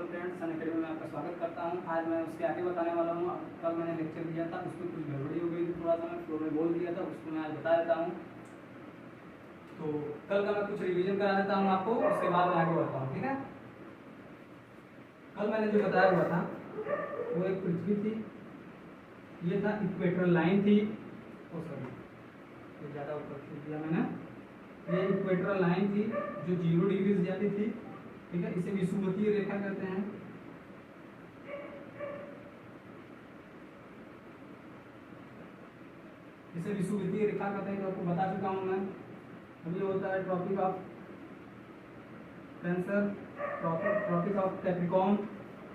Friends, सन academy में आपका स्वागत करता हूं। आज मैं उसके आगे बताने वाला हूं। कल मैंने लेक्चर दिया था, उसमें कुछ गड़बड़ी हो गई थी, थोड़ा सा मैं फ्लो में बोल दिया था, उसको मैं आज बता देता हूं। तो कल का मैं कुछ रिवीजन करा देता हूं आपको, उसके बाद मैं आगे बढ़ता हूं। ठीक है, कल मैंने जो बताया हुआ था वो एक पृथ्वी थी, ये था इक्वेटरल लाइन थी, सॉरी ज़्यादा ऊपर दिया मैंने। ये इक्वेटरल लाइन थी जो 0 डिग्री से जाती थी। ठीक है, इसे विषुवतीय रेखा कहते हैं। इसे विषुवतीय रेखा कहते हैं, तो आपको बता चुका हूं मैं। अभी होता है Tropic of Cancer, Tropic of Capricorn,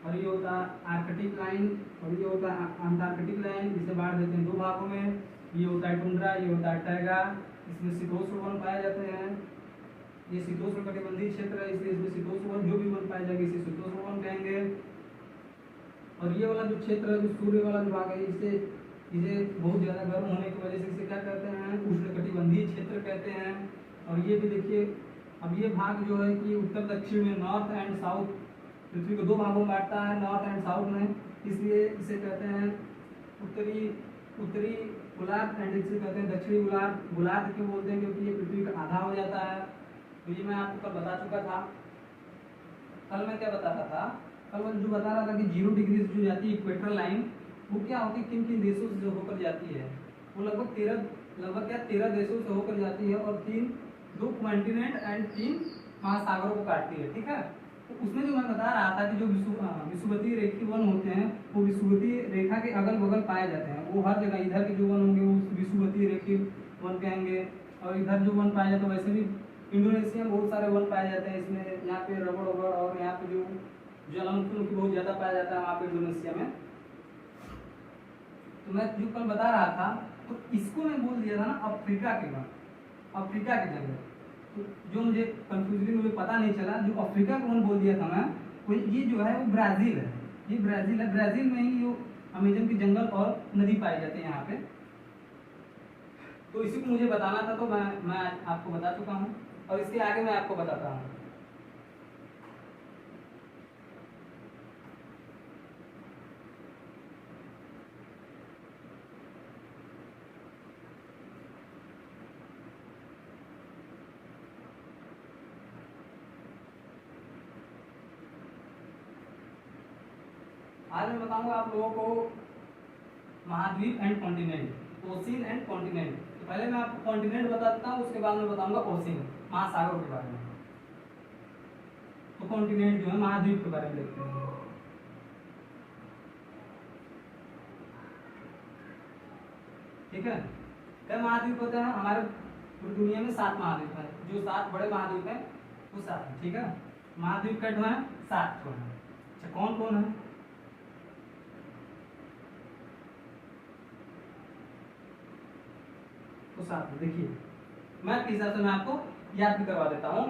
और ये होता है आर्कटिक लाइन, और ये होता है अंटार्कटिक लाइन। इसे बांट देते हैं दो भागों में। ये होता है टुंड्रा, ये होता है टैगा। इसमें शीतोष्ण वन पाए जाते हैं। ये शीतोष्ण कटिबंधीय क्षेत्र है, इसलिए इसमें शीतोष्ण वन जो भी वन पाए जाएंगे इसे शीतोष्ण वन कहेंगे। और ये वाला जो क्षेत्र है, जो सूर्य वाला जो भाग है, इसे बहुत ज़्यादा गर्म होने की वजह से इसे क्या कहते हैं, उष्णकटिबंधीय क्षेत्र कहते हैं। और ये भी देखिए, अब ये भाग जो है कि उत्तर दक्षिण में, नॉर्थ एंड साउथ, पृथ्वी को दो भागों में बांटता है, नॉर्थ एंड साउथ में, इसलिए इसे कहते हैं उत्तरी गोलार्ध एंड इसे कहते हैं दक्षिणी गोलार्ध। गोलार्ध क्यों बोलते हैं, क्योंकि ये पृथ्वी का आधा हो जाता है। तो ये मैं आपको कल बता चुका था। कल मैं क्या बताता था, कल मैं जो बता रहा था कि 0 डिग्री से जो जाती है इक्वेटरल लाइन, वो क्या होती है, किन किन देशों से जो होकर जाती है, वो लगभग 13 देशों से होकर जाती है, और 2 कॉन्टिनेंट एंड 3 महासागरों को काटती है। ठीक है, तो उसमें जो मैं बता रहा था कि जो विषुवतीय रेखी वन होते हैं, वो विषुवतीय रेखा के अगल बगल पाए जाते हैं। वो हर जगह, इधर के जो वन होंगे वो विषुवतीय रेखी वन कहेंगे, और इधर जो वन पाए जाते हैं, वैसे भी इंडोनेशिया में बहुत सारे वन पाए जाते हैं। इसमें यहाँ पे रबड़, और यहाँ पे जो ज्वालामुखी बहुत ज़्यादा पाया जाता है वहाँ पे इंडोनेशिया में। तो मैं जो कल बता रहा था, तो इसको मैं बोल दिया था ना अफ्रीका के वन, अफ्रीका के जंगल। तो जो मुझे कंफ्यूजली मुझे पता नहीं चला, जो अफ्रीका का वन बोल दिया था मैं, वो ये जो है वो ब्राज़ील है। ये ब्राज़ील है, ब्राज़ील में ही जो अमेजन के जंगल और नदी पाई जाते हैं यहाँ पे। तो इसी को मुझे बताना था, तो मैं आपको बता चुका हूँ, और इसके आगे मैं आपको बताता हूँ। आज मैं बताऊंगा आप लोगों को महाद्वीप and continent, ocean and continent. तो पहले मैं आपको कॉन्टिनेंट बताता हूँ, उसके बाद मैं बताऊंगा ओशियन, महासागरों के बारे में। तो कॉन्टिनेंट जो है महाद्वीप के बारे में देखते हैं। ठीक है, कई महाद्वीप होते हैं हमारे पूरी दुनिया में? 7 महाद्वीप है। जो 7 बड़े महाद्वीप है वो 7 है। ठीक है, महाद्वीप का जो है 7 है। अच्छा, कौन कौन है? तो 7 है। देखिए, मैप के हिसाब से मैं आपको याद भी करवा देता हूँ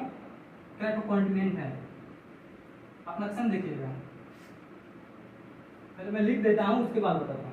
क्या तो कॉन्टिनेंट है। आप नक्शा देखिएगा, पहले मैं लिख देता हूँ, उसके बाद बताता हूँ।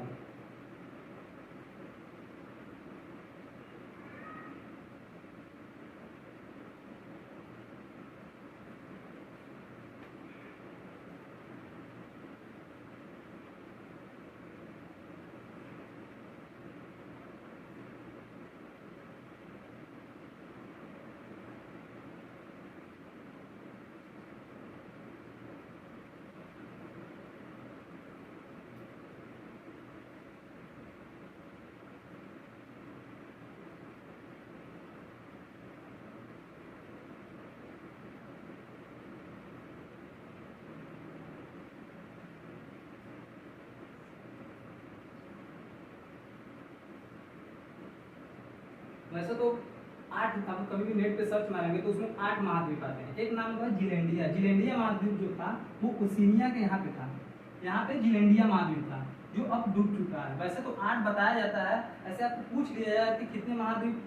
वैसे तो 8, हम कभी भी नेट पे सर्च मारेंगे तो उसमें 8 महाद्वीप आते हैं। एक नाम था जिलैंडिया। जिलैंडिया महाद्वीप जो था वो ओशिनिया के यहाँ पे था। यहाँ पे जिलैंडिया महाद्वीप था जो अब डूब चुका है। वैसे तो 8 बताया जाता है, ऐसे आपको पूछ लिया जाए कि कितने महाद्वीप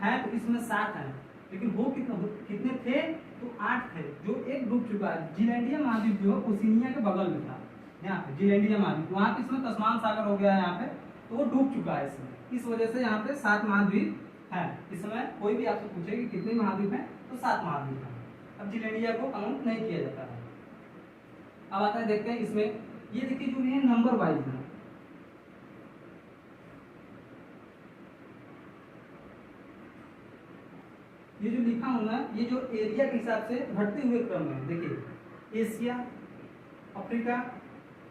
हैं, तो इसमें 7 हैं, लेकिन वो कितने थे, तो 8 थे, जो एक डूब चुका है। जिलैंडिया महाद्वीप जो है ओशिनिया के बगल में था, यहाँ पे जिलैंडिया महाद्वीप। वहाँ पे इसमें तस्मान सागर हो गया है यहाँ पे, तो वो डूब चुका है इसमें। इस वजह से यहाँ पे 7 महाद्वीप हैं। इसमें कोई भी आपसे पूछे कि कितने महाद्वीप हैं, तो 7 महाद्वीप हैं। अब जिलेंडिया को काउंट नहीं किया जाता है। अब आता है देखते हैं इसमें, ये देखिए जो है नंबर वाइज है, ये जो लिखा हूं ना, ये जो एरिया के हिसाब से घटते हुए क्रम में देखिए, एशिया, अफ्रीका,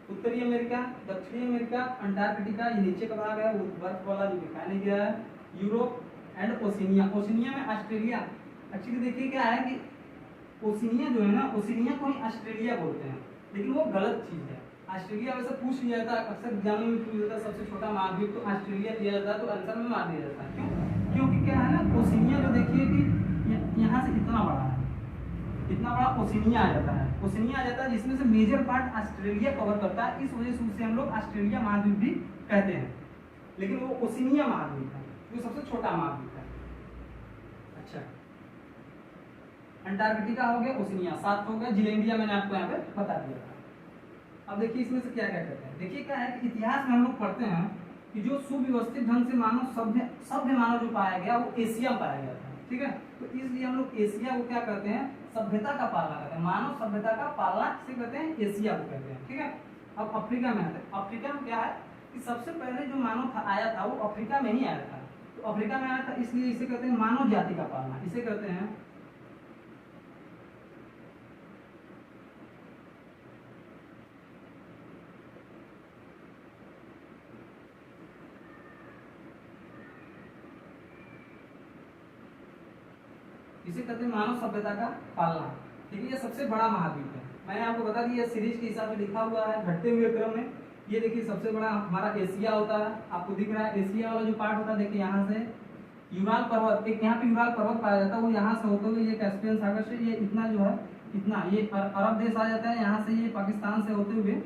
उत्तरी अमेरिका, दक्षिणी अमेरिका, अंटार्कटिका, ये नीचे का भाग है वो बर्फ वाला जो दिखाने गया है, यूरोप एंड ओशिनिया। ओशिनिया में ऑस्ट्रेलिया, एक्चुअली देखिए क्या है कि ओशिनिया जो है ना, ओशिनिया को ही ऑस्ट्रेलिया बोलते हैं, लेकिन वो गलत चीज है। ऑस्ट्रेलिया वैसे पूछ लिया जाता है, अक्सर एग्जाम में पूछ जाता है सबसे छोटा महाद्वीप तो ऑस्ट्रेलिया दिया जाता है, तो आंसर में मार दिया जाता है। क्यों? क्योंकि क्या है ना, ओशिनिया जो देखिए कि यहाँ से इतना बड़ा है, इतना बड़ा ओशिनिया आ जाता है, ओशिनिया आ जाता है जिसमें से मेजर पार्ट ऑस्ट्रेलिया कवर करता है, इस वजह से उसे हम लोग ऑस्ट्रेलिया महाद्वीप भी कहते हैं, लेकिन वो ओशिनिया महाद्वीप है जो सबसे छोटा महाद्वीप है। अच्छा, अंटार्कटिका हो गया, ओशिनिया 7 हो गया, जिलेंडिया मैंने आपको यहाँ पे बता दिया था। अब देखिए इसमें से क्या क्या कहते हैं, देखिए क्या है कि इतिहास में हम लोग पढ़ते हैं कि जो सुव्यवस्थित ढंग से मानव सभ्य मानव जो पाया गया वो एशिया में पाया गया था, ठीक है। तो इसलिए हम लोग एशिया को क्या कहते हैं, सभ्यता का पालना करते हैं, मानव सभ्यता का पालना किसे कहते हैं, एशिया को कहते हैं, ठीक है। अब अफ्रीका में आते हैं, अफ्रीका में क्या है कि सबसे पहले जो मानव आया था वो अफ्रीका में ही आया था, तो अफ्रीका में आया था इसलिए इसे कहते हैं मानव जाति का पालना, इसे कहते हैं मानव सभ्यता का पालना, ठीक है। ये सबसे बड़ा महाद्वीप है, मैंने आपको बता दिया सीरीज के हिसाब से लिखा हुआ है घटते हुए क्रम में। ये देखिए सबसे बड़ा हमारा एशिया होता है, आपको दिख रहा है एशिया वाला जो पार्ट होता है, देखिए यहाँ से यूराल पर्वत, एक यहाँ पे यूराल पर्वत पाया जाता है, वो यहाँ से होते हुए ये कैस्पियन सागर से ये इतना जो है, इतना ये अरब देश आ जाता है, यहाँ से ये पाकिस्तान से होते हुए,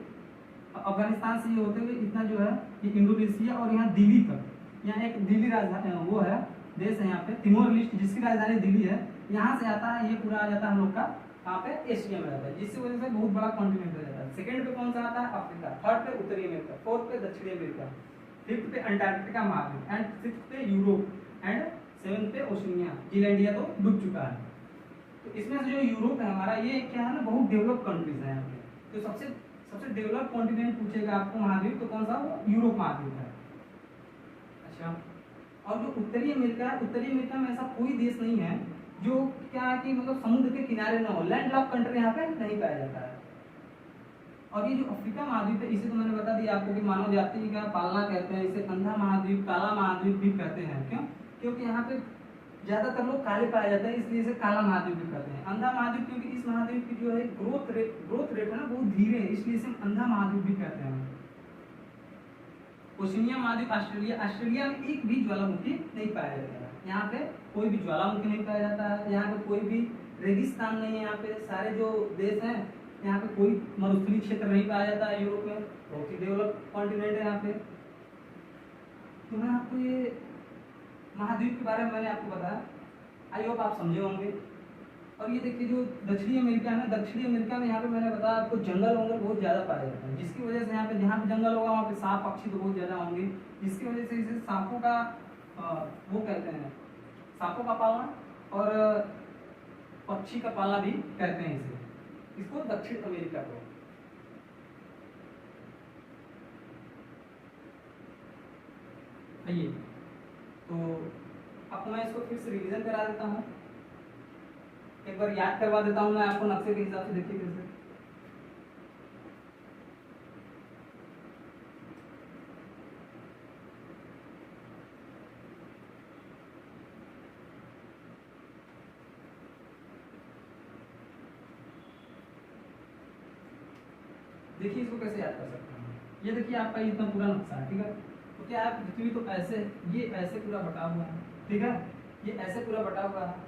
अफगानिस्तान से ये होते हुए इतना जो है ये इंडोनेशिया और यहाँ दिल्ली तक, यहाँ एक दिल्ली राजधानी वो है देश है यहाँ पे तिमोर लिस्ट जिसकी राजधानी दिल्ली है, यहाँ से आता है ये पूरा आ जाता है हम लोग का यहाँ पे एशिया में रहता है, जिसकी वजह से बहुत बड़ा कॉन्टिनेंट हो जाता है। सेकंड पे कौन सा आता है, अफ्रीका, थर्ड पे उत्तरी अमेरिका, फोर्थ पे दक्षिणी अमेरिका, फिफ्थ पे अंटार्कटिका महाद्वीप एंड सिक्स्थ पे यूरोप एंड सेवेंथ पे ओशिनिया। जिलैंडिया तो डूब चुका है। तो इसमें से जो यूरोप है हमारा, ये क्या है ना, बहुत डेवलप कंट्रीज है यहाँ पे, तो सबसे डेवलप कॉन्टिनेंट पूछेगा आपको महाद्वीप तो कौन सा, वो यूरोप महाद्वीप है। अच्छा, और जो उत्तरी अमेरिका है, उत्तरी अमेरिका में ऐसा कोई देश नहीं है जो क्या है कि मतलब समुद्र के किनारे न हो, लैंड लॉक कंट्री यहाँ पे नहीं पाया जाता है। और ये जो अफ्रीका महाद्वीप है, इसे तो मैंने बता दिया आपको कि मानव जाति का पालना कहते हैं, इसे अंधा महाद्वीप, काला महाद्वीप भी कहते हैं। क्यों? क्योंकि यहाँ पे ज्यादातर लोग काले पाए जाते हैं, इसलिए इसे काला महाद्वीप भी कहते हैं। अंधा महाद्वीप क्योंकि इस महाद्वीप की जो है ग्रोथ रेट है ना बहुत धीरे है, इसलिए इसे अंधा महाद्वीप भी कहते हैं। ओशिनिया महाद्वीप, ऑस्ट्रेलिया में एक भी ज्वालामुखी नहीं पाया जाता है, यहाँ पे कोई भी ज्वालामुखी नहीं पाया जाता है, यहाँ पे कोई भी रेगिस्तान नहीं है, यहाँ पे सारे जो देश हैं यहाँ पे कोई मरुस्थलीय क्षेत्र नहीं पाया जाता है। यूरोप में बहुत ही डेवलप कॉन्टिनेंट है यहाँ पे। तो मैं आपको ये महाद्वीप के बारे में मैंने आपको बताया, आई होप आप समझे होंगे। और ये देखिए जो दक्षिणी अमेरिका है ना, दक्षिणी अमेरिका में यहाँ पे मैंने बताया आपको जंगल बहुत ज़्यादा पाया जाता है, जिसकी वजह से यहाँ पे जहाँ पे जंगल होगा वहाँ पे सांप पक्षी तो बहुत ज़्यादा होंगे, जिसकी वजह से इसे सांपों का वो कहते हैं, सांपों का पालना और पक्षी का पालना भी कहते हैं इसको दक्षिण अमेरिका को। आइए तो आपको मैं इसको फिर से रिवीजन करा देता हूँ, एक बार याद करवा देता हूँ मैं आपको नक्शे के हिसाब से। देखिए कैसे, देखिए इसको कैसे याद कर सकते हैं। ये देखिए आपका इतना पूरा नक्शा है, ठीक है। तो क्या है पृथ्वी तो ऐसे, ये ऐसे पूरा बटा हुआ है, ठीक है, ये ऐसे पूरा बटा हुआ है।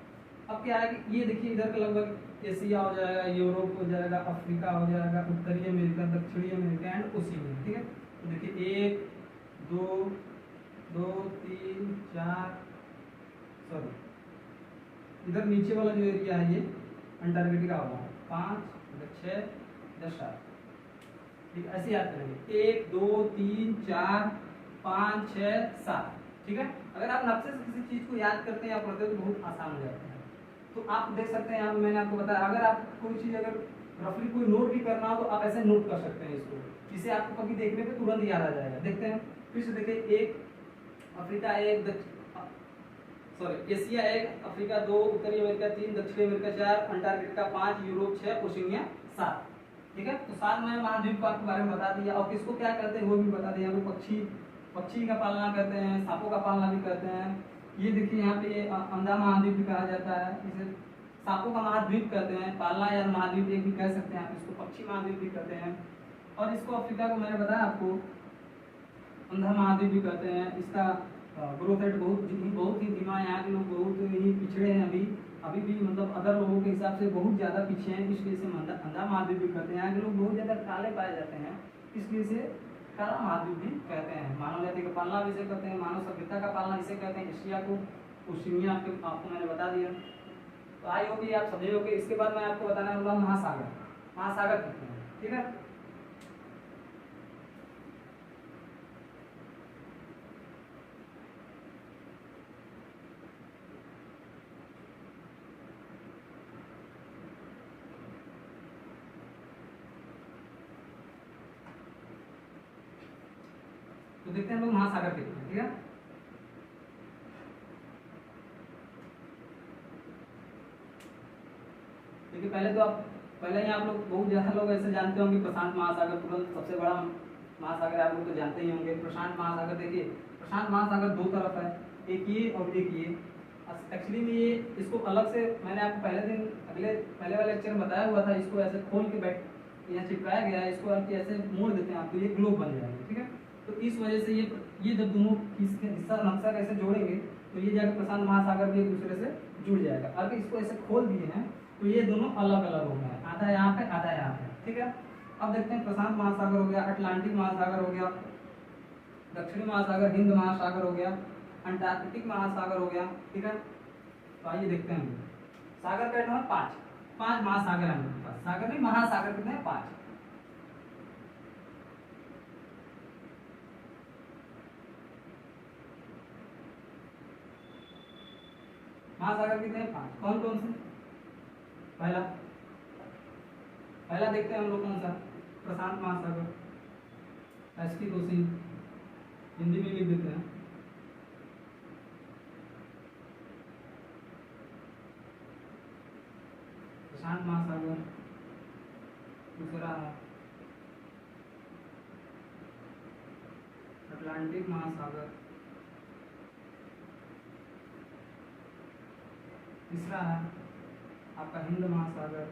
अब क्या है कि ये देखिए इधर का लगभग एशिया हो जाएगा, यूरोप हो जाएगा, अफ्रीका हो जाएगा, उत्तरी अमेरिका, दक्षिणी अमेरिका एंड ओशिनिया, ठीक है। तो देखिए 1 2 2 3 4, सॉरी इधर नीचे वाला जो एरिया है ये अंटार्कटिका होगा, 5 6 10 7, ठीक है। ऐसे याद करेंगे 1 2 3 4 5 6 7, ठीक है। अगर आप नक्शे से किसी चीज को याद करते हैं या पढ़ते हो तो बहुत आसान हो जाता है। तो आप देख सकते हैं यहाँ पे मैंने आपको बताया, अगर आप कोई चीज़ अगर रफली कोई नोट भी करना हो तो आप ऐसे नोट कर सकते हैं इसको, जिसे आपको कभी देखने पे तुरंत याद आ जाएगा। देखते हैं फिर से, देखिए एक अफ्रीका, एक एशिया एक, अफ्रीका 2, उत्तरी अमेरिका 3, दक्षिणी अमेरिका 4, अंटार्कटिका 5, यूरोप 6, ओशिनिया 7। ठीक है, तो 7 मैंने महाद्वीप के बारे में बता दिया, और किसको क्या कहते हैं वो भी बता दिया। पक्षी का पालना करते हैं, सांपों का पालना भी करते हैं। ये देखिए यहाँ पे ये अंडा महाद्वीप भी कहा जाता है, इसे सांपों का महाद्वीप कहते हैं, पालना या महाद्वीप एक भी कह सकते हैं आप इसको, पक्षी महाद्वीप भी कहते हैं। और इसको अफ्रीका को मैंने बताया आपको अंधा महाद्वीप भी कहते हैं। इसका ग्रोथ रेट बहुत ही धीमा है, यहाँ के लोग बहुत ही पिछड़े हैं अभी भी, मतलब अदर लोगों के हिसाब से बहुत ज़्यादा पीछे हैं, इसलिए से अंधा महाद्वीप भी कहते हैं। यहाँ के लोग बहुत ज़्यादा काले पाए जाते हैं, इसलिए से काला महाद्वीप भी कहते हैं। मानव जाति का पालना भी इसे कहते हैं, मानव सभ्यता का पालना इसे कहते हैं। एशिया को ओशिनिया आपको मैंने बता दिया, तो आई होगी आप समझे होगे। इसके बाद मैं आपको बताने वाला हूँ महासागर कितने हैं, ठीक है। तो देखते हैं हम लोग महासागर कितने हैं, ठीक है। देखिए पहले ही आप लोग बहुत ज़्यादा लोग ऐसे जानते होंगे प्रशांत महासागर तुरंत सबसे बड़ा महासागर आप लोग तो जानते ही होंगे। प्रशांत महासागर, देखिए प्रशांत महासागर दो तरफ है, एक ये और एक ये। एक्चुअली में ये इसको अलग से मैंने आपको पहले वाले लेक्चर में बताया हुआ था, इसको ऐसे खोल के यहाँ चिपकाया गया है, इसको ऐसे मोड़ देते हैं आप तो ये ग्लोब बन जाएगा, ठीक है। तो इस वजह से ये जब दोनों हिस्सा नक्शा कैसे जोड़ेंगे तो ये जाकर प्रशांत महासागर भी एक दूसरे से जुड़ जाएगा। अगर इसको ऐसे खोल दिए हैं तो ये दोनों अलग अलग हो गए, आधा यहाँ पे आधा यहाँ पे, ठीक है। अब देखते हैं प्रशांत महासागर हो गया, अटलांटिक महासागर हो गया, दक्षिणी महासागर, हिंद महासागर हो गया, अंटार्कटिक महासागर हो गया, ठीक है। तो आइए देखते हैं सागर का है 5 महासागर है हमारे पास, सागर नहीं महासागर कितने हैं 5। महासागर कितने हैं 5, कौन कौन से। पहला देखते हैं हम लोग कौन सा, प्रशांत महासागर, एसटी कोसी, हिंदी में लिख देते हैं। प्रशांत महासागर, दूसरा है अटलांटिक महासागर, तीसरा है आपका हिंद महासागर,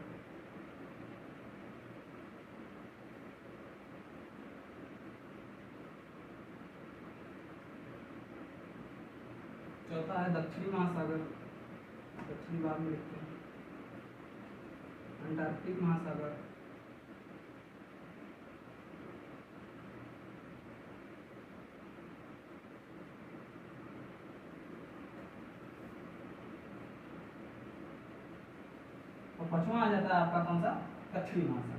चौथा है दक्षिणी महासागर, दक्षिणी भाग में लिखते हैं, अंटार्कटिक महासागर, और पांचवा आ जाता है आपका कौन सा, दक्षिणी महासागर।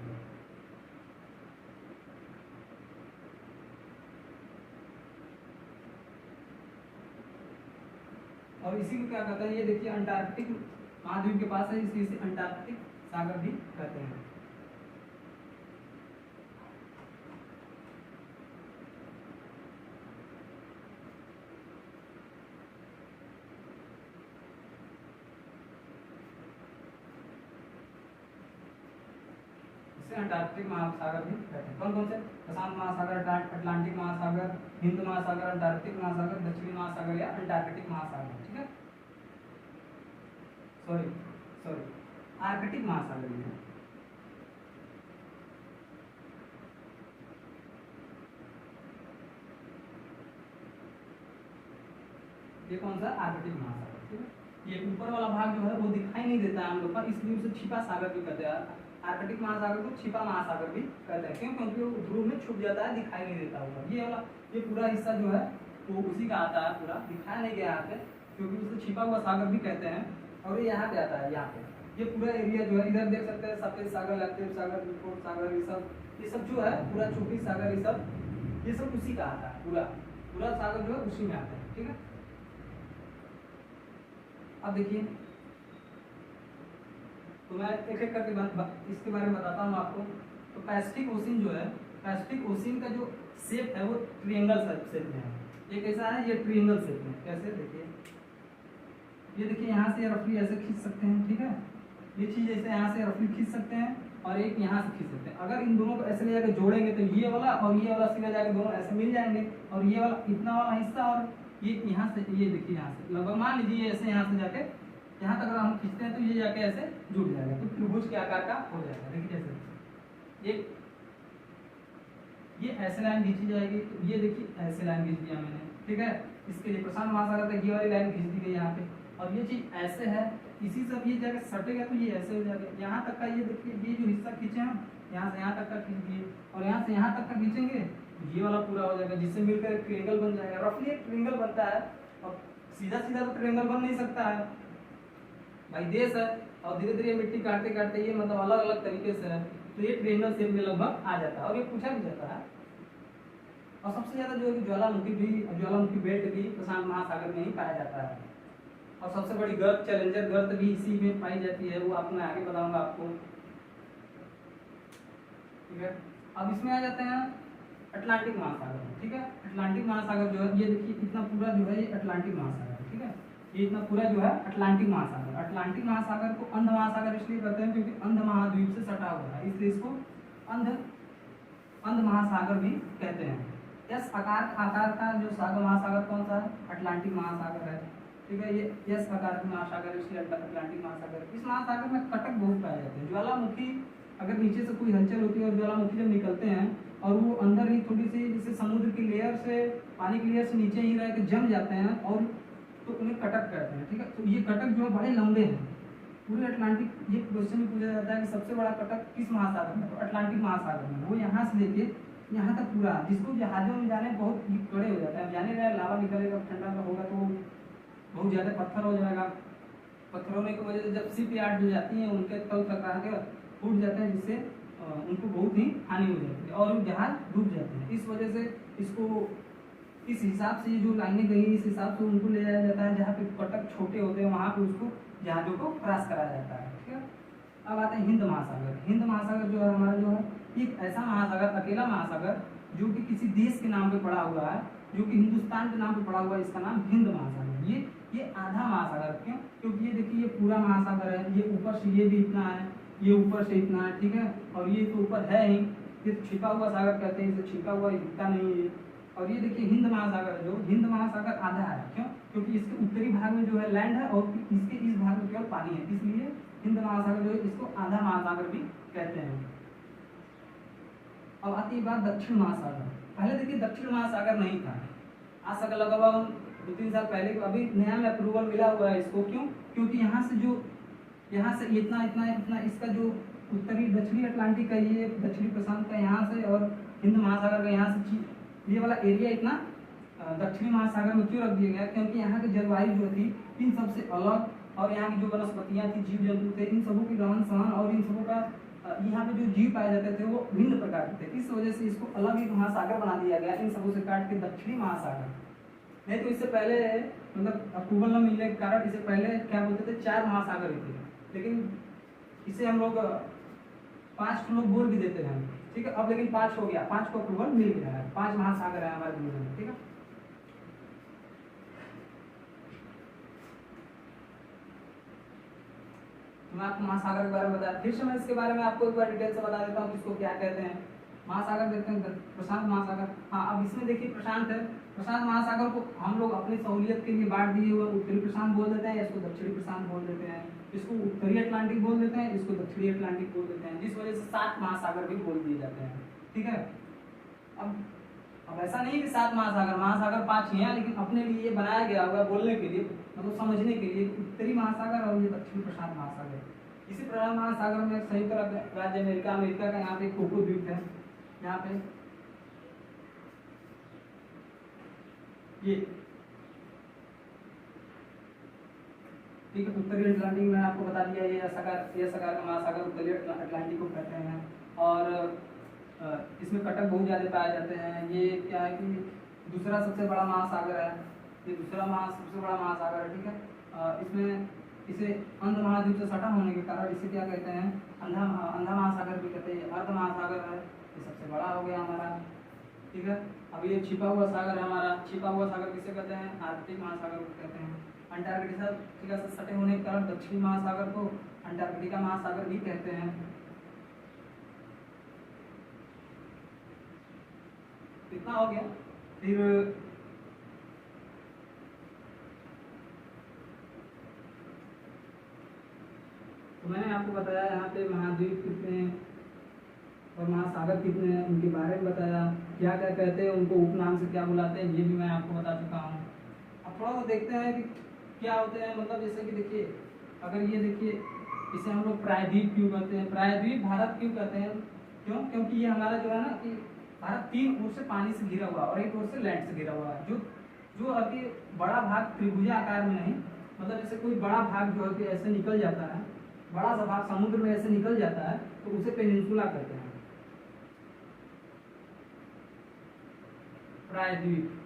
और इसी को क्या कहते हैं, ये देखिए अंटार्कटिक महाद्वीप के पास है, इसलिए इसे अंटार्कटिक सागर भी कहते हैं। अंटार्कटिक महासागर भी कहते हैं। कौन कौन से, प्रशांत महासागर, अटलांटिक महासागर, हिंद महासागर, अंटार्कटिक महासागर, दक्षिणी महासागर या अंटार्कटिक महासागर, ठीक है। सॉरी आर्कटिक महासागर है। ये कौन सा, आर्कटिक महासागर, ठीक है। ये ऊपर वाला भाग जो है वो दिखाई नहीं देता है हम लोग पर, इसलिए उसे छिपा सागर भी कहते हैं। आर्कटिक महासागर को छिपा महासागर भी कहते हैं, क्यों, क्योंकि वो ध्रुव में छुप जाता है, दिखाई नहीं देता होगा। ये वाला ये पूरा हिस्सा जो है वो उसी का आता है, पूरा दिखाया नहीं गया यहाँ पे, क्योंकि उसे छिपा हुआ सागर भी कहते हैं। और ये यहाँ पे आता है, यहाँ पे ये पूरा एरिया जो है, इधर देख सकते हैं सफेद सागर, लैक्टेट सागर, विकोट सागर, ये सब जो है पूरा छोटी सागर, ये सब उसी का आता है, पूरा सागर जो है उसी में आता है, ठीक है। अब देखिए तो मैं एक एक करके इसके बारे में बताता हूँ आपको। तो पैसिफिक ओशियन जो है, पैसिफिक ओशियन का जो शेप है वो ट्रायंगल शेप में है। ये कैसा है, ये ट्रायंगल शेप में। कैसे, देखिए ये देखिए यहाँ से रफली ऐसे खींच सकते हैं, ठीक है, ये चीज ऐसे यहाँ से रफली खींच सकते हैं और एक यहाँ से खींच सकते हैं। अगर इन दोनों को ऐसे ले जाकर जोड़ेंगे तो ये वाला और ये वाला सीधा जाकर दोनों ऐसे मिल जाएंगे, और ये वाला इतना वाला हिस्सा और ये यहाँ से, ये देखिए यहाँ से लगभग मान लीजिए ऐसे यहाँ से जाके यहाँ तक अगर हम खींचते हैं तो ये जाके ऐसे जुड़ जाएगा, तो त्रिभुज के आकार का हो जाएगा। देखिए ऐसे ये ऐसे लाइन खींची जाएगी, तो ये देखिए ऐसे लाइन खींच दिया मैंने, ठीक है। इसके लिए प्रशांत महासागर तक ये वाली लाइन खींच दी गई यहाँ पे, और ये चीज ऐसे है, इसी से ये जाकर सटेगा तो ये ऐसे हो जाएगा। यहाँ तक का ये देखिए, ये जो हिस्सा खींचे हम यहाँ से यहाँ तक का खींच दिए, और यहाँ से यहाँ तक का खींचेंगे तो ये वाला पूरा हो जाएगा, जिससे मिलकर एक ट्रायंगल बन जाएगा। रफली एक ट्रायंगल बनता है, और सीधा सीधा तो ट्रायंगल बन नहीं सकता है भाई, देश है, और धीरे धीरे मिट्टी काटते काटते ये मतलब अलग अलग तरीके से है, तो ये ट्रायंगल शेप में लगभग आ जाता है। और ये पूछा भी जाता है। और सबसे ज्यादा जो है ज्वालामुखी बेल्ट भी प्रशांत महासागर में ही पाया जाता है, और सबसे बड़ी गर्त चैलेंजर गर्त भी इसी में पाई जाती है, वो आपको मैं आगे बताऊंगा आपको, ठीक है। अब इसमें आ जाते हैं अटलांटिक महासागर, ठीक है। अटलांटिक महासागर जो है, ये देखिए इतना पूरा जो है ये अटलांटिक महासागर है, ठीक है। ये इतना पूरा जो है अटलांटिक महासागर। अटलांटिक महासागर को अंध महासागर इसलिए कहते हैं क्योंकि अंध महाद्वीप से सटा हुआ है, इसलिए इसको अंध महासागर भी कहते हैं। यस आकार का जो सागर महासागर कौन सा है, अटलांटिक महासागर है, ठीक है। ये यस आकार का महासागर इसलिए अटलांटिक महासागर। इस महासागर में कटक बहुत पाए जाते हैं। ज्वालामुखी अगर नीचे से कोई हलचल होती है और ज्वालामुखी जब निकलते हैं और वो अंदर ही थोड़ी सी जैसे समुद्र की लेयर से, पानी की लेयर से नीचे ही रह के जम जाते हैं, और तो उन्हें कटक कहते हैं, ठीक है। तो ये कटक जो है बड़े लंबे हैं पूरे अटलांटिक। ये क्वेश्चन भी पूछा जाता है कि सबसे बड़ा कटक किस महासागर में, तो अटलांटिक महासागर में। वो यहाँ से लेके यहाँ तक पूरा, जिसको जहाजों में जाने बहुत कड़े हो जाता है, जाने रहे लावा निकलेगा, ठंडा का होगा तो बहुत ज़्यादा पत्थर हो जाएगा। पत्थर होने की वजह से जब शिप यार्ड जो जाती हैं उनके तल टकरा के टूट जाते हैं, जिससे उनको बहुत ही हानि हो जाती है और जहाज डूब जाते हैं। इस वजह से इसको इस हिसाब से जो लाइनें गई इस हिसाब से उनको ले जाया जाता है, जहाँ पे कटक छोटे होते हैं वहाँ पे उसको जहाजों को क्रॉस कराया जाता है, ठीक है। अब आते हैं हिंद महासागर। हिंद महासागर जो है हमारा जो है एक ऐसा महासागर, अकेला महासागर जो कि किसी देश के नाम पे पड़ा हुआ है, जो कि हिंदुस्तान के नाम पे पड़ा हुआ है, इसका नाम हिंद महासागर। ये आधा महासागर, क्यों? क्योंकि ये देखिए ये पूरा महासागर है, ये ऊपर से ये भी इतना है, ये ऊपर से इतना है, ठीक है, और ये तो ऊपर है ही, ये छिपा हुआ सागर कहते हैं, इसे छिपा हुआ दिखता नहीं है। और ये देखिए हिंद महासागर, जो हिंद महासागर आधा है, क्यों? क्योंकि इसके उत्तरी भाग में जो है लैंड है और इसके इस भाग में केवल पानी है, इसलिए हिंद महासागर जो है इसको आधा महासागर भी कहते हैं। अब आती है बात दक्षिण महासागर। पहले देखिए दक्षिण महासागर नहीं था, आज से लगभग 2-3 साल पहले, अभी नया में अप्रूवल मिला हुआ है इसको। क्यों? क्योंकि यहाँ से इतना इतना इतना इसका जो उत्तरी दक्षिणी अटलांटिक का, ये दक्षिणी प्रशांत का यहाँ से, और हिंद महासागर का यहाँ से, ये वाला एरिया इतना दक्षिणी महासागर में क्यों रख दिया गया? क्योंकि यहाँ की जलवायु जो थी इन सबसे अलग, और यहाँ की जो वनस्पतियाँ थी, जीव जंतु थे, इन सबों की रहन सहन और इन सबों का यहाँ पे जो जीव पाए जाते थे वो भिन्न प्रकार के थे। इस वजह से इसको अलग एक महासागर बना दिया गया, इन सबों से काट के दक्षिणी महासागर। नहीं तो इससे पहले मतलब अप्रूवल न मिलने के कारण इसे पहले क्या बोलते थे, 4 महासागर थे, लेकिन इसे हम लोग 5 लोग बोल भी देते हैं, ठीक है। अब लेकिन 5 हो गया, 5 को अप्रूवल मिल गया है, 5 महासागर है हमारे दुनिया में, ठीक है। मैं आपको महासागर के बारे में बताया, फिर से मैं इसके बारे में आपको एक बार डिटेल से बता देता हूँ किसको क्या कहते हैं। महासागर देखते हैं प्रशांत महासागर। हाँ, अब इसमें देखिए प्रशांत है, प्रशांत महासागर को हम लोग अपनी सहूलियत के लिए बांट दिए हुए उत्तरी प्रशांत बोल देते हैं, इसको दक्षिणी प्रशांत बोल देते हैं, इसको उत्तरी अटलांटिक बोल देते हैं, इसको दक्षिणी अटलांटिक बोल देते हैं, जिस वजह से 7 महासागर भी बोल दिए जाते हैं, ठीक है। अब ऐसा नहीं कि 7 महासागर 5 ही हैं, लेकिन अपने लिए ये बनाया गया होगा बोलने के लिए, मतलब समझने के लिए, उत्तरी महासागर और ये दक्षिणी प्रशांत महासागर। इसी प्रशांत महासागर में संयुक्त राज्य अमेरिका का यहाँ पे कोको द्वीप है, यहाँ पे ये, ठीक है। उत्तरी अटलांटिक में आपको बता दिया, ये सकार का महासागर उत्तरी अटलांटिक को कहते हैं, और इसमें कटक बहुत ज़्यादा पाए जाते हैं। ये क्या है कि दूसरा सबसे बड़ा महासागर है, ये दूसरा सबसे बड़ा महासागर है, ठीक है। इसमें इसे अंध महाद्वीप से सटा होने के कारण इसे क्या कहते हैं, अंधा महासागर भी कहते हैं। अर्ध महासागर है, ये सबसे बड़ा हो गया हमारा, ठीक है। अब ये छिपा हुआ सागर है हमारा, छिपा हुआ सागर किसे कहते हैं, आर्कटिक महासागर को कहते हैं। अंटार्कटिका से सटे होने के कारण दक्षिणी महासागर को अंटार्कटिका महासागर भी कहते हैं। इतना हो गया। फिर तो मैंने आपको बताया यहाँ पे महाद्वीप कितने और महासागर कितने हैं, उनके बारे में बताया, क्या क्या कहते हैं उनको, उपनाम से क्या बुलाते हैं, ये भी मैं आपको बता चुका हूँ। अब थोड़ा सा देखते हैं कि क्या होते हैं, मतलब जैसे कि देखिए, अगर ये देखिए, इसे हम लोग प्रायद्वीप क्यों कहते हैं, प्रायद्वीप भारत क्यों कहते हैं, क्यों, क्योंकि ये हमारा जो है ना कि भारत 3 ओर से पानी से घिरा हुआ और 1 ओर से लैंड से घिरा हुआ है। जो अभी बड़ा भाग त्रिभुजा आकार में नहीं, मतलब जैसे कोई बड़ा भाग जो है कि ऐसे निकल जाता है, बड़ा सा भाग समुद्र में ऐसे निकल जाता है, तो उसे पेनिनसुला कहते हैं, प्रायद्वीप,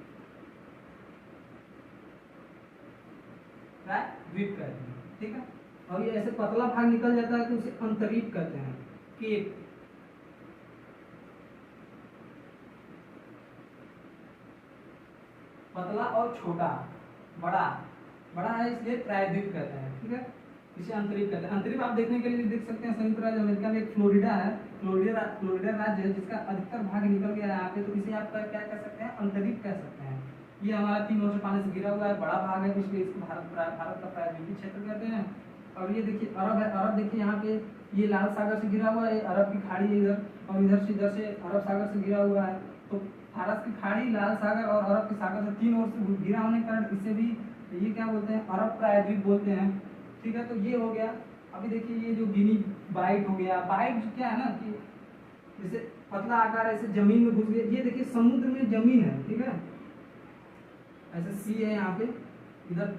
प्रायद्वीप कहते हैं, ठीक है। और ये ऐसे पतला भाग निकल जाता है तो उसे अंतरीप कहते हैं, केप। पतला और छोटा, बड़ा है इसलिए प्रायद्वीप कहते हैं, ठीक है। इसे अंतरीप कहते हैं। अंतरीप आप देखने के लिए देख सकते हैं, संयुक्त राज्य अमेरिका में एक फ्लोरिडा है, फ्लोरिडा राज्य है जिसका अधिकतर भाग निकल गया है यहाँ पे, तो इसे आप क्या कह सकते हैं, अंतरीप कह सकते हैं। ये हमारा 3 ओर से पानी से घिरा हुआ है, बड़ा भाग है, इसलिए इसको भारत का प्रायद्वीपीय क्षेत्र कहते हैं। और ये देखिए अरब है, अरब देखिए यहाँ पे ये लाल सागर से घिरा हुआ है, अरब की खाड़ी है इधर, और इधर से अरब सागर से घिरा हुआ है। तो फारस की खाड़ी, लाल सागर और अरब के सागर से 3 ओर से घिरा होने के कारण इसे भी ये क्या बोलते हैं, अरब प्रायद्वीप बोलते हैं, ठीक है। तो ये हो गया। अभी देखिए ये जो गिनी बाइट हो गया, बाइट क्या है ना कि जैसे पतला आकार ऐसे जमीन में घुस गया, ये देखिए समुद्र में जमीन है, ठीक है, ऐसे सी है यहाँ पे, इधर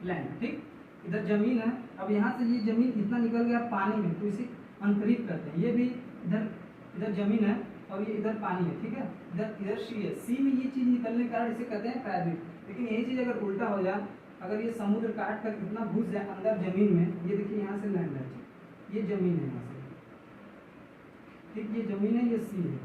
लैंड, ठीक, इधर जमीन है। अब यहाँ से ये जमीन इतना निकल गया पानी में, तो इसे अंतरित करते हैं। ये भी इधर जमीन है और ये इधर पानी है, ठीक है, इधर सी है, सी में ये चीज निकलने के कारण इसे कहते हैं प्रायद्वीप। लेकिन यही चीज अगर उल्टा हो जाए, अगर ये समुद्र काट कर इतना घुस जाए अंदर जमीन में, ये देखिए यहाँ से लैंड है, ये जमीन है यहाँ से, ठीक, ये जमीन है, ये सी है।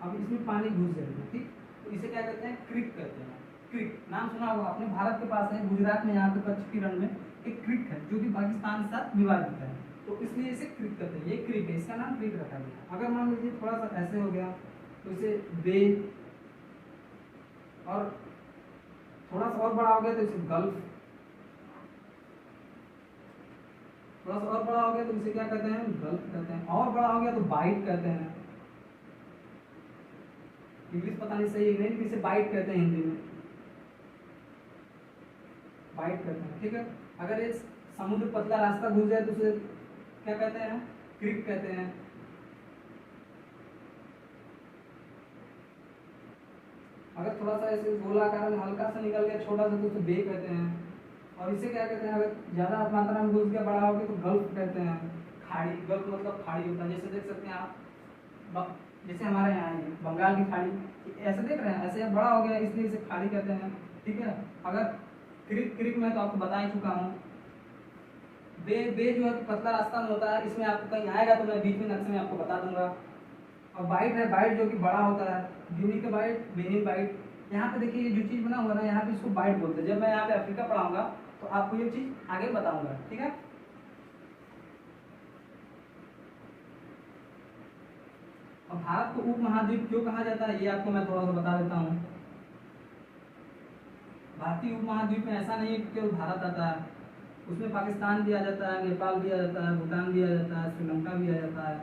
अब इसमें पानी घुस जाएगा, ठीक, तो इसे क्या कहते हैं, क्रिक कहते हैं। क्रिक नाम सुना होगा आपने, भारत के पास है, गुजरात में, यहाँ पे कच्छ की रण में एक क्रिक है जो कि पाकिस्तान के साथ विवादित है, तो इसलिए इसे क्रिक कहते हैं। ये क्रिक है, इसका नाम क्रिक रखा गया। अगर मान लीजिए थोड़ा सा ऐसे हो गया तो इसे बे, और थोड़ा सा और बड़ा हो गया तो इसे गल्फ, थोड़ा सा और बड़ा हो गया तो इसे क्या कहते हैं, गल्फ कहते हैं, और बड़ा हो गया तो बाइट कहते हैं। इंग्लिश पता नहीं सही है नहीं, लेकिन इसे बाइट कहते हैं हिंदी में, बाइट कहते हैं, ठीक है। अगर ये समुद्र पतला रास्ता घुस जाए तो उसे क्या कहते हैं, क्रिक कहते हैं। अगर थोड़ा सा ऐसे गोलाकार में हल्का सा निकल गया, छोटा सा, तो उसे बे कहते हैं। और इसे क्या कहते हैं, अगर ज्यादा मात्रा में घुस गया, बड़ा हो गया तो गल्फ कहते हैं। खाड़ी, गल्फ मतलब खाड़ी होता है, जैसे देख सकते हैं आप, जैसे हमारे यहाँ है बंगाल की खाड़ी, ऐसे देख रहे हैं, ऐसे बड़ा हो गया इसलिए इसे खाड़ी कहते हैं, ठीक है। अगर क्रिक में तो आपको बता ही चुका हूँ। बे जो है पतला रास्ता में होता है, इसमें आपको कहीं आएगा तो मैं बीच में नक्शे में आपको बता दूंगा। और बाइट है, बाइट जो कि बड़ा होता है, गिनी का बाइट, बेनिन बाइट। यहाँ पे देखिए ये जो चीज बना हुआ ना, यहाँ पे इसको बाइट बोलते हैं। जब मैं यहाँ पे अफ्रीका पढ़ाऊंगा तो आपको ये चीज आगे बताऊंगा, ठीक है। और भारत को उप महाद्वीप क्यों कहा जाता है, ये आपको मैं थोड़ा सा बता देता हूँ। भारतीय उप महाद्वीप में ऐसा नहीं है कि केवल भारत आता है, उसमें पाकिस्तान भी आ जाता है, नेपाल भी आ जाता है, भूटान भी आ जाता है, श्रीलंका भी आ जाता है,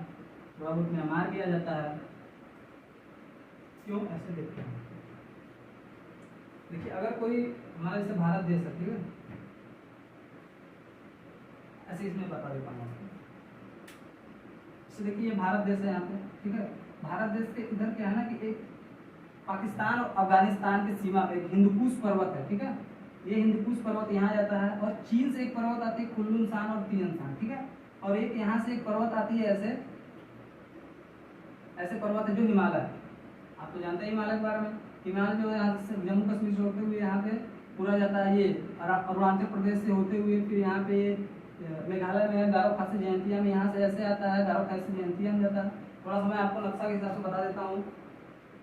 थोड़ा बहुत म्यांमार भी आ जाता है। क्यों ऐसे देखते हैं, देखिए अगर कोई हमारा जैसे भारत देश है, ठीक है, ऐसे इसमें बता देता हूँ। देखिए ये भारत देश है यहाँ पे, ठीक है। भारत देश के इधर क्या है ना कि एक पाकिस्तान और अफगानिस्तान की सीमा पे हिंदुकुश पर्वत है, ठीक है। ये हिंदुकुश पर्वत यहाँ जाता है, और चीन से एक पर्वत आती है खुल्लुनसान और तियनसान, ठीक है। और एक यहाँ से एक पर्वत आती है, ऐसे पर्वत है जो हिमालय, आप तो जानते हैं हिमालय के बारे में। हिमालय जो है यहाँ से जम्मू कश्मीर से होते हुए यहाँ पे पूरा जाता है ये अरुणाचल प्रदेश से होते हुए, फिर यहाँ पे मेघालय में गारो खासी जयंतिया में यहाँ से ऐसे आता है, गारो खासी जयंतिया में जाता है। थोड़ा सा मैं आपको नक्शा के हिसाब से बता देता हूँ,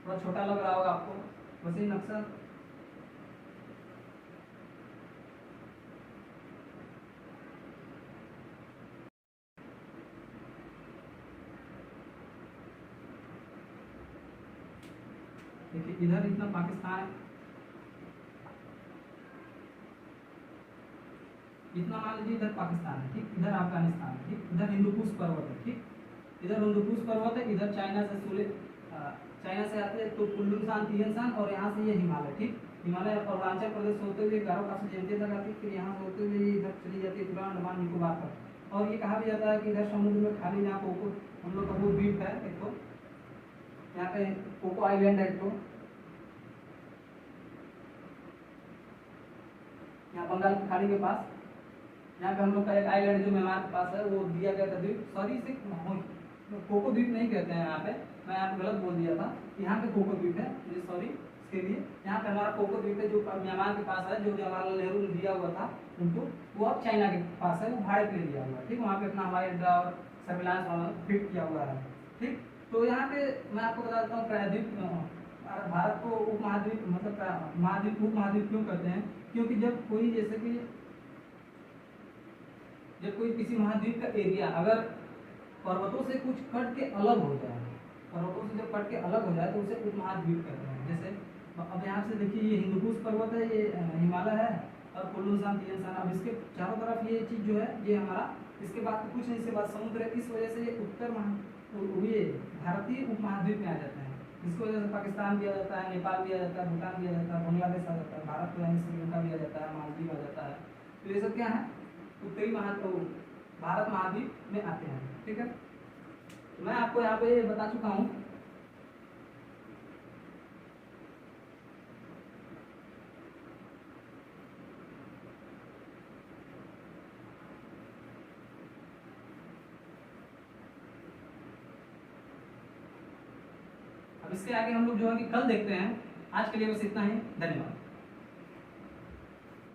थोड़ा छोटा लग रहा होगा आपको, वैसे ही नक्शा। देखिए इधर इतना पाकिस्तान, इतना मान लीजिए इधर पाकिस्तान है, ठीक, इधर अफगानिस्तान है, ठीक, इधर हिंदुकुश पर्वत है, ठीक, इधर हिंदुकुश पर्वत है, इधर चाइना से चाइना से आते हैं तो कुल्लू तियनसान, और यहाँ से ये हिमालय, ठीक, हिमालय अरुणाचल प्रदेश होते हुए गारो खासी जयंतिया तक आती है, फिर यहाँ से होते हुए इधर चली जाती है पूरा अंडमान निकोबार पर। और ये कहा भी जाता है कि इधर समुद्र में खाली यहाँ कोको, हम लोग का वो द्वीप है एक तो, यहाँ पे कोको आइलैंड है एक तो, यहाँ बंगाल की खाड़ी के पास, यहाँ पे हम लोग का एक आइलैंड जो म्यांमार के पास है वो दिया गया था द्वीप, सॉरी इसे कोको द्वीप नहीं कहते हैं यहाँ पे, मैं यहाँ पे गलत बोल दिया था, यहाँ पे कोको द्वीप है, मुझे सॉरी इसके लिए। यहाँ पे हमारा कोको द्वीप है जो म्यांमार के पास है, जो जवाहरलाल नेहरू ने दिया हुआ था उनको, वो अब चाइना के पास है, वो भाड़े पे ले दिया हुआ है, ठीक, वहाँ पे अपना हवाई अड्डा और सर्विलांस फिट किया हुआ है, ठीक। तो यहाँ पे मैं आपको बता देता हूँ प्रायद्वीप, भारत को उपमहाद्वीप मतलब महाद्वीप उपमहाद्वीप क्यों कहते हैं, क्योंकि जब कोई जैसे कि जब कोई किसी महाद्वीप का एरिया अगर पर्वतों से कुछ कट के अलग हो जाए, पर्वतों से जब कट के अलग हो जाए तो उसे उपमहाद्वीप कहते हैं। जैसे अब यहाँ से देखिए ये हिंदुकुश पर्वत है, ये हिमालय है, और कुल्लू तियनसान, अब इसके चारों तरफ ये चीज जो है ये हमारा, इसके बाद तो कुछ नहीं, इसके बाद समुद्र है, इस वजह से ये ये भारतीय उपमहाद्वीप में आ जाते हैं, जिसकी वजह से पाकिस्तान भी आ जाता है, नेपाल भी आ जाता है, भूटान भी आ जाता है, बांग्लादेश आ जाता है, भारत तो यानी श्रीलंका भी आ जाता है, मालदीव आ जाता है। तो ये सब क्या है, उत्तरी भारत महाद्वीप में आते हैं, ठीक है। तो मैं आपको यहाँ पे बता चुका हूँ। अब इसके आगे हम लोग जो है कि कल देखते हैं। आज के लिए बस इतना ही, धन्यवाद।